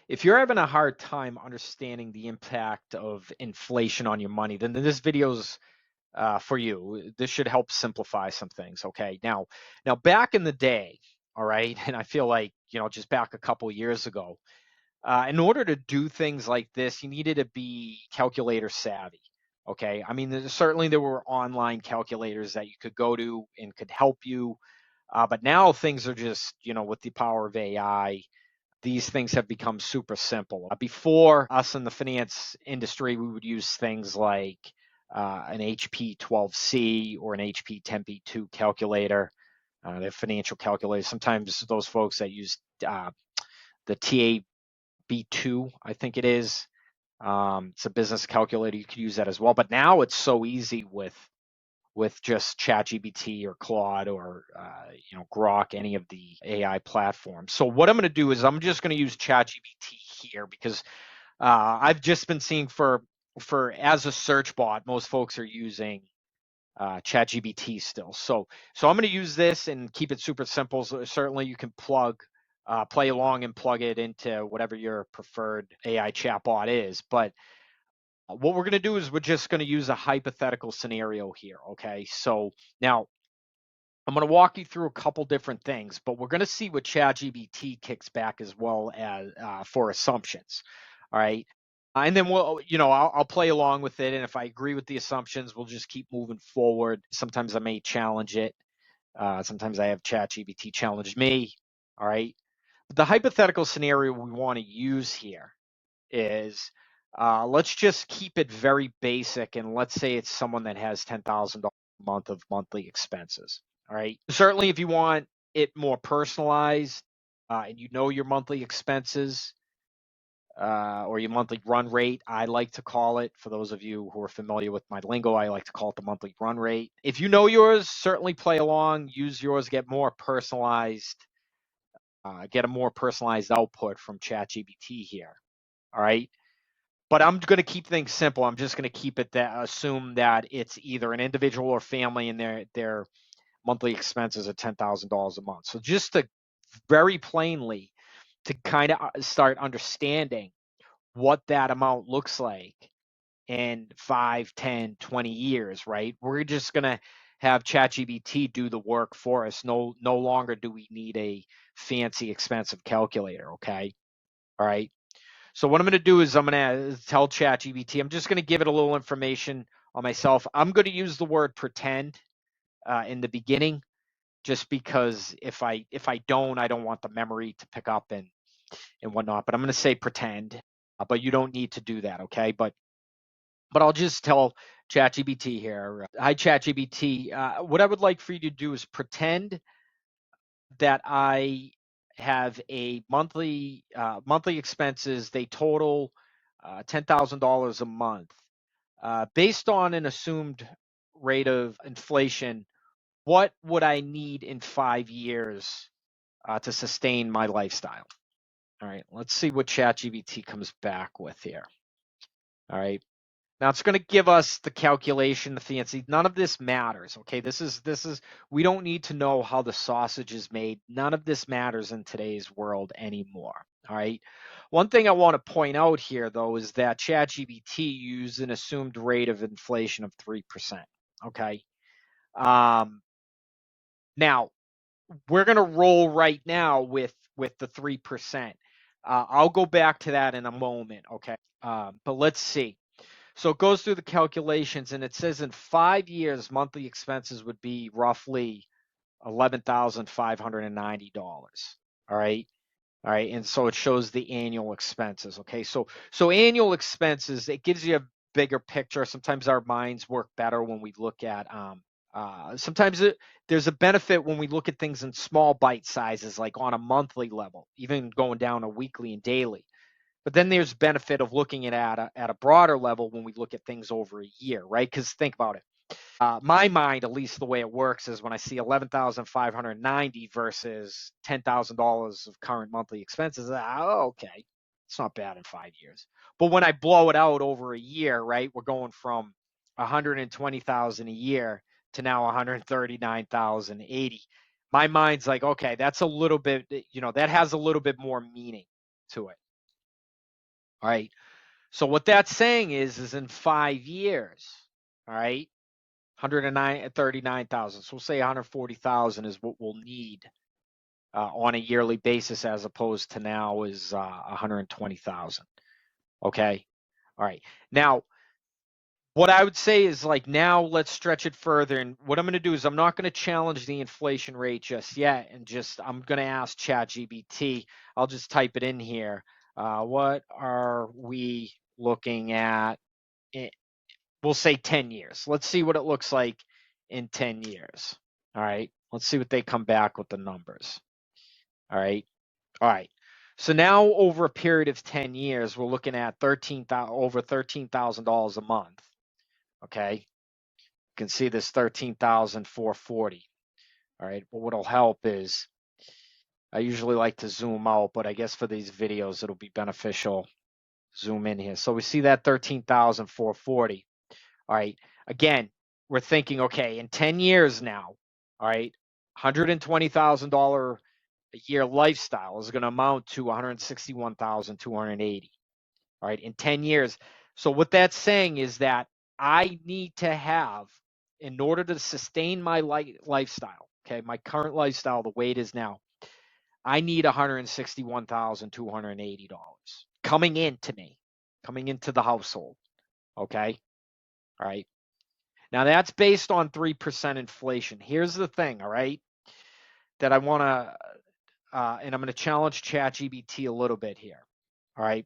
if you're having a hard time understanding the impact of inflation on your money, then this video's for you. This should help simplify some things. Okay. Now back in the day, all right, and I feel like, just back a couple years ago, in order to do things like this, you needed to be calculator savvy. Okay. I mean, certainly there were online calculators that you could go to and could help you. But now things are just, with the power of AI, these things have become super simple. Before us in the finance industry, we would use things like an HP 12C or an HP 10B2 calculator. They're financial calculators. Sometimes those folks that use the TAB2, I think it is. It's a business calculator. You could use that as well. But now it's so easy with just ChatGPT or Claude or Grok, any of the AI platforms. So what I'm going to do is I'm just going to use ChatGPT here because I've just been seeing for as a search bot, most folks are using ChatGPT still. So I'm going to use this and keep it super simple. So certainly you can play along and plug it into whatever your preferred AI chatbot is. But what we're going to do is we're just going to use a hypothetical scenario here. Okay. So now I'm going to walk you through a couple different things, but we're going to see what ChatGPT kicks back as well as for assumptions. All right. And then I'll play along with it. And if I agree with the assumptions, we'll just keep moving forward. Sometimes I may challenge it. Sometimes I have ChatGPT challenge me. All right. But the hypothetical scenario we want to use here is let's just keep it very basic, and let's say it's someone that has $10,000 a month of monthly expenses. All right. Certainly, if you want it more personalized and your monthly expenses or your monthly run rate, I like to call it, for those of you who are familiar with my lingo, I like to call it the monthly run rate. If you know yours, certainly play along, use yours, get more personalized, get a more personalized output from ChatGPT here. All right. But I'm going to keep things simple. I'm just going to keep it that assume that it's either an individual or family and their monthly expenses are $10,000 a month. So just to very plainly to kind of start understanding what that amount looks like in 5, 10, 20 years, right? We're just going to have ChatGPT do the work for us. No longer do we need a fancy expensive calculator, okay? All right. So what I'm going to do is I'm going to tell ChatGPT, I'm just going to give it a little information on myself. I'm going to use the word pretend in the beginning, just because if I don't, I don't want the memory to pick up and whatnot. But I'm going to say pretend, but you don't need to do that, okay? But I'll just tell ChatGPT here. Hi, ChatGPT. What I would like for you to do is pretend that I have a monthly expenses. They total $10,000 a month. Based on an assumed rate of inflation, what would I need in 5 years to sustain my lifestyle? All right, let's see what ChatGPT comes back with here. All right. Now it's going to give us the calculation, the fancy. None of this matters. Okay, this is we don't need to know how the sausage is made. None of this matters in today's world anymore. All right. One thing I want to point out here, though, is that ChatGPT used an assumed rate of inflation of 3%. Okay. Now we're going to roll right now with the 3%. I'll go back to that in a moment. Okay. But let's see. So it goes through the calculations, and it says in 5 years, monthly expenses would be roughly $11,590. All right. All right. And so it shows the annual expenses. Okay. So annual expenses, it gives you a bigger picture. Sometimes our minds work better when we look at sometimes there's a benefit when we look at things in small bite sizes, like on a monthly level, even going down a weekly and daily. But then there's benefit of looking at a broader level when we look at things over a year, right? Because think about it. My mind, at least the way it works, is when I see 11,590 versus $10,000 of current monthly expenses. Okay, it's not bad in 5 years. But when I blow it out over a year, right, we're going from 120,000 a year to now 139,080. My mind's like, okay, that's a little bit, that has a little bit more meaning to it. All right. So what that's saying is in 5 years, all right, 139,000. So we'll say 140,000 is what we'll need on a yearly basis, as opposed to now is 120,000. Okay. All right. Now, what I would say is, like, now let's stretch it further. And what I'm going to do is I'm not going to challenge the inflation rate just yet. And I'm going to ask ChatGPT. I'll just type it in here. What are we looking at? We'll say 10 years. Let's see what it looks like in 10 years. All right. Let's see what they come back with the numbers. All right. All right. So now over a period of 10 years, we're looking at over $13,000 a month. Okay. You can see this 13,440. All right. But what'll help is I usually like to zoom out, but I guess for these videos, it'll be beneficial. Zoom in here. So we see that 13,440. All right. Again, we're thinking, okay, in 10 years now, all right, $120,000 a year lifestyle is going to amount to 161,280. All right, in 10 years. So what that's saying is that I need to have, in order to sustain my lifestyle, okay, my current lifestyle, the way it is now, I need $161,280 coming into me, coming into the household. Okay. All right. Now that's based on 3% inflation. Here's the thing, all right, that I want to, and I'm going to challenge ChatGPT a little bit here. All right.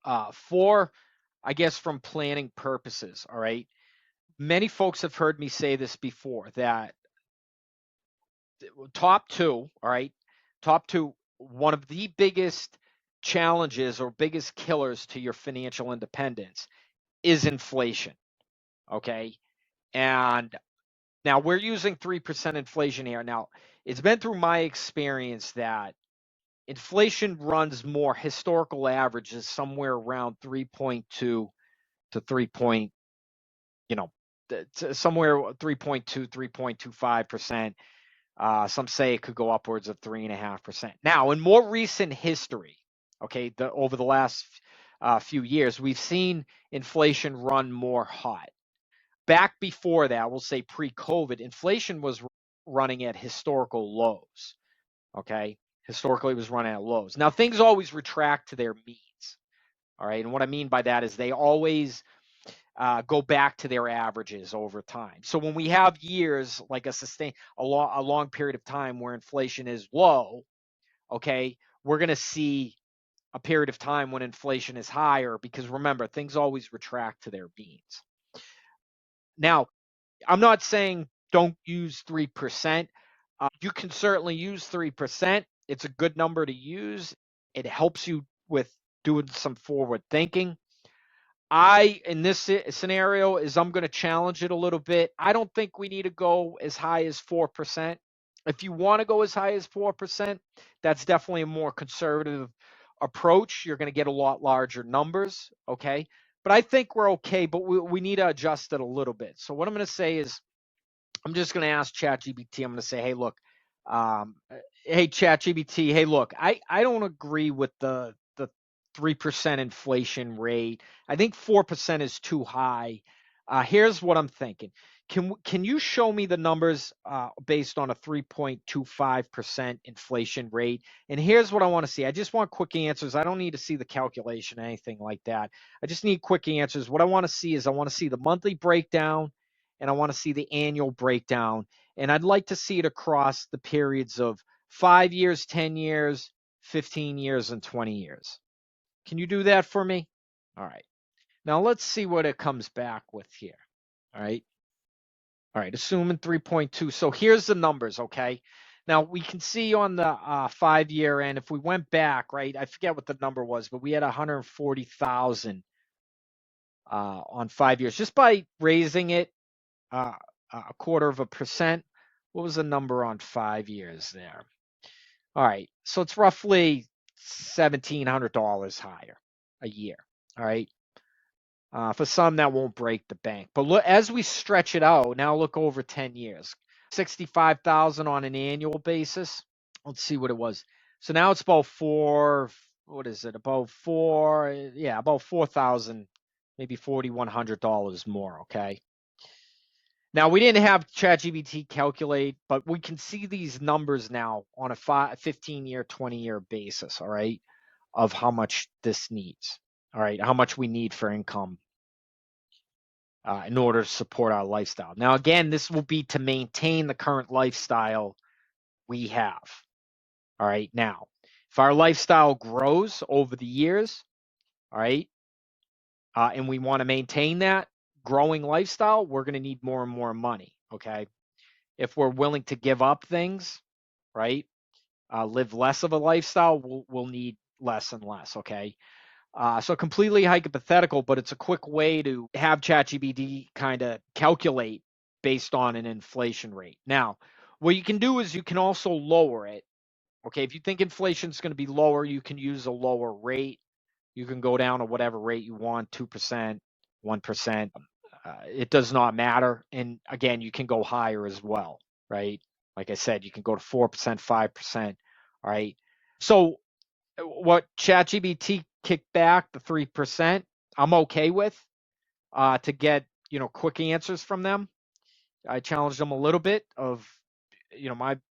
I guess from planning purposes, all right. Many folks have heard me say this before, that top two, all right, one of the biggest challenges or biggest killers to your financial independence is inflation. Okay. And now we're using 3% inflation here. Now, it's been through my experience that inflation runs more historical averages somewhere around 3.2 to 3 point, somewhere 3.2, 3.25%. Some say it could go upwards of 3.5%. Now, in more recent history, okay, over the last few years, we've seen inflation run more hot. Back before that, we'll say pre-COVID, inflation was running at historical lows. Okay. Historically, it was running at lows. Now, things always retract to their means. All right. And what I mean by that is they always go back to their averages over time. So when we have years like a long period of time where inflation is low, okay, we're going to see a period of time when inflation is higher, because remember, things always retract to their means. Now, I'm not saying don't use 3%. You can certainly use 3%. It's a good number to use. It helps you with doing some forward thinking. In this scenario, I'm going to challenge it a little bit. I don't think we need to go as high as 4%. If you want to go as high as 4%, that's definitely a more conservative approach. You're going to get a lot larger numbers, okay? But I think we're okay, but we need to adjust it a little bit. So what I'm going to say is, I'm just going to ask ChatGPT. I'm going to say, hey, look, hey, ChatGPT, hey, look, I don't agree with the 3% inflation rate. I think 4% is too high. Here's what I'm thinking. Can you show me the numbers based on a 3.25% inflation rate? And here's what I want to see. I just want quick answers. I don't need to see the calculation, anything like that. I just need quick answers. What I want to see is, I want to see the monthly breakdown, and I want to see the annual breakdown. And I'd like to see it across the periods of 5 years, 10 years, 15 years, and 20 years. Can you do that for me? All right. Now let's see what it comes back with here. All right. All right. Assuming 3.2. So here's the numbers. Okay. Now we can see on the 5-year end, if we went back, right, I forget what the number was, but we had 140,000 on 5 years just by raising it a 0.25%. What was the number on 5 years there? All right. So it's roughly $1,700 higher a year. All right. For some, that won't break the bank. But look, as we stretch it out, now look over 10 years. 65,000 on an annual basis. Let's see what it was. So now it's about what is it? About about 4,000, maybe $4,100 more. Okay. Now we didn't have ChatGPT calculate, but we can see these numbers now on a 15-year, 20-year basis. All right, of how much this needs. All right, how much we need for income in order to support our lifestyle. Now, again, this will be to maintain the current lifestyle we have. All right, now, if our lifestyle grows over the years, all right, and we want to maintain that growing lifestyle, we're going to need more and more money. Okay, if we're willing to give up things, right, live less of a lifestyle, we'll need less and less. Okay. So completely hypothetical, but it's a quick way to have ChatGPT kind of calculate based on an inflation rate. Now, what you can do is you can also lower it. Okay, if you think inflation is going to be lower, you can use a lower rate. You can go down to whatever rate you want, 2%, 1%. It does not matter. And again, you can go higher as well, right? Like I said, you can go to 4%, 5%. All right. So what ChatGPT kicked back, the 3%, I'm okay with to get, quick answers from them. I challenged them a little bit of,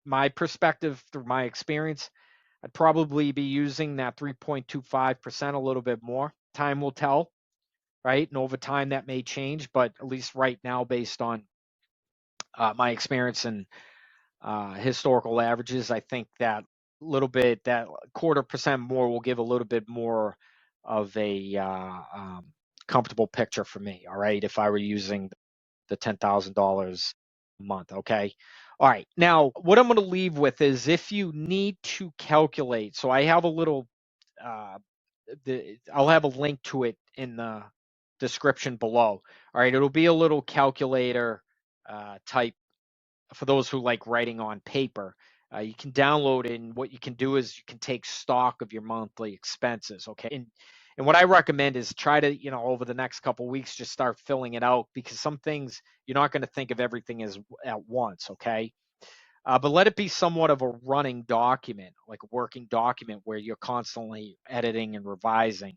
my perspective through my experience. I'd probably be using that 3.25% a little bit more. Time will tell, right? And over time that may change, but at least right now, based on my experience and historical averages, I think that little bit, that 0.25% more will give a little bit more of a comfortable picture for me. All right, if I were using the $10,000 a month. Okay. All right. Now, what I'm going to leave with is if you need to calculate. So I have a little. Uh, I'll have a link to it in the description below. All right. It'll be a little calculator type for those who like writing on paper. You can download it, and what you can do is you can take stock of your monthly expenses. Okay, and what I recommend is try to, over the next couple of weeks, just start filling it out, because some things you're not going to think of everything as at once. Okay, but let it be somewhat of a running document, like a working document where you're constantly editing and revising.